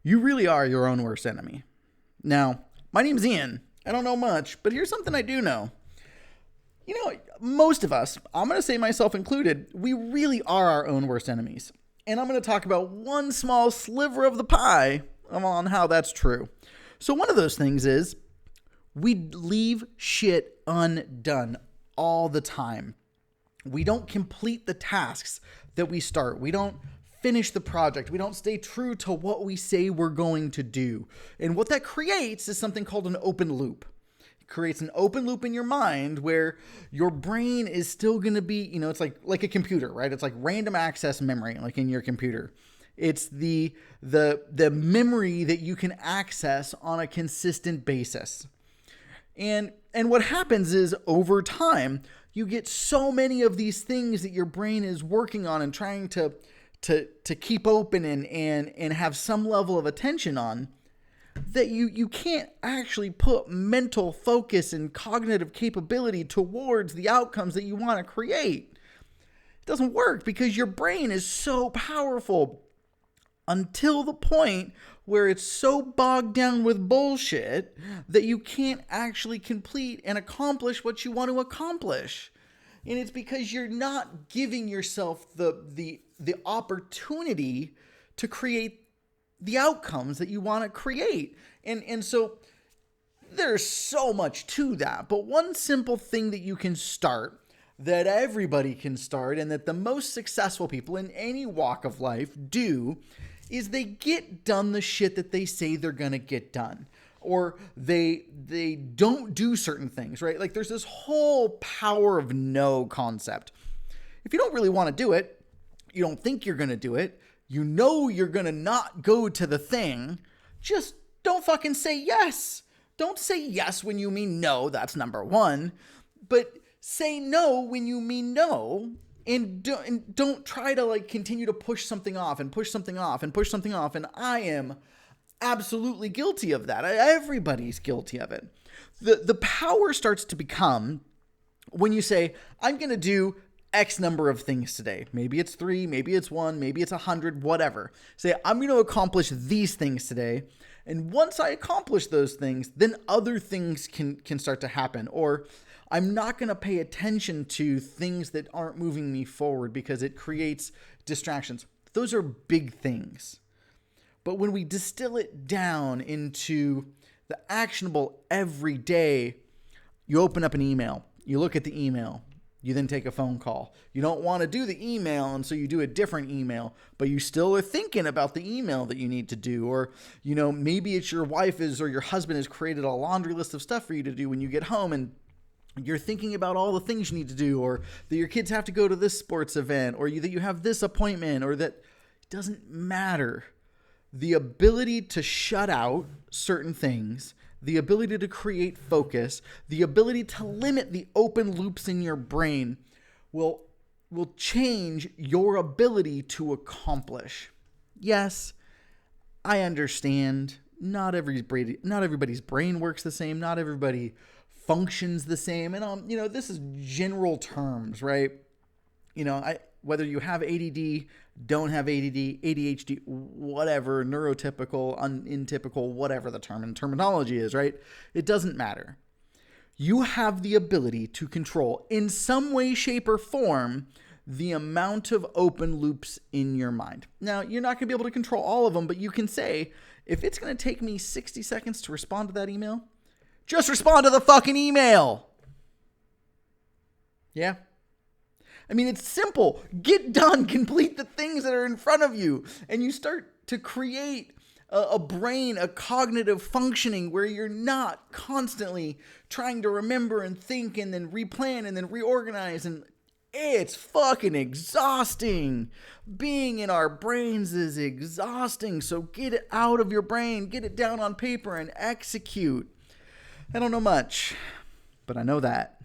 You really are your own worst enemy. Now, my name's Ian. I don't know much, but here's something I do know. Most of us, I'm going to say myself included, we really are our own worst enemies. And I'm going to talk about one small sliver of the pie on how that's true. So one of those things is we leave shit undone all the time. We don't complete the tasks that we start. We don't finish the project. We don't stay true to what we say we're going to do. And what that creates is something called an open loop. It creates an open loop in your mind where your brain is still going to be, it's like a computer, right? It's like random access memory, like in your computer. It's the memory that you can access on a consistent basis. And what happens is over time, you get so many of these things that your brain is working on and trying to keep open and have some level of attention on, that you can't actually put mental focus and cognitive capability towards the outcomes that you want to create. It doesn't work because your brain is so powerful until the point where it's so bogged down with bullshit that you can't actually complete and accomplish what you want to accomplish. And it's because you're not giving yourself the opportunity to create the outcomes that you want to create. And so there's so much to that. But one simple thing that you can start, that everybody can start, and that the most successful people in any walk of life do, is they get done the shit that they say they're going to get done. Or they don't do certain things, right? Like there's this whole power of no concept. If you don't really want to do it, you don't think you're going to do it, you know you're going to not go to the thing, just don't fucking say yes. Don't say yes when you mean no, that's number one. But say no when you mean no. And don't try to continue to push something off and push something off and push something off. And I am absolutely guilty of that. Everybody's guilty of it. The power starts to become when you say, I'm going to do X number of things today. Maybe it's 3, maybe it's 1, maybe it's 100, whatever. Say, I'm going to accomplish these things today. And once I accomplish those things, then other things can start to happen. Or I'm not going to pay attention to things that aren't moving me forward because it creates distractions. Those are big things. But when we distill it down into the actionable every day, you open up an email, you look at the email, you then take a phone call. You don't want to do the email, and so you do a different email, but you still are thinking about the email that you need to do. Or, maybe it's your wife or your husband has created a laundry list of stuff for you to do when you get home, and you're thinking about all the things you need to do, or that your kids have to go to this sports event, or that you have this appointment, or that it doesn't matter. The ability to shut out certain things, the ability to create focus, the ability to limit the open loops in your brain will change your ability to accomplish. Yes, I understand. Not everybody's brain works the same. Not everybody functions the same. And this is general terms, right? Whether you have ADD, don't have ADD, ADHD, whatever, neurotypical, untypical, whatever the terminology is, right? It doesn't matter. You have the ability to control, in some way, shape, or form, the amount of open loops in your mind. Now, you're not going to be able to control all of them, but you can say, if it's going to take me 60 seconds to respond to that email, just respond to the fucking email. Yeah. I mean, it's simple. Get done. Complete the things that are in front of you. And you start to create a brain, a cognitive functioning where you're not constantly trying to remember and think and then replan and then reorganize. And it's fucking exhausting. Being in our brains is exhausting. So get it out of your brain. Get it down on paper and execute. I don't know much, but I know that.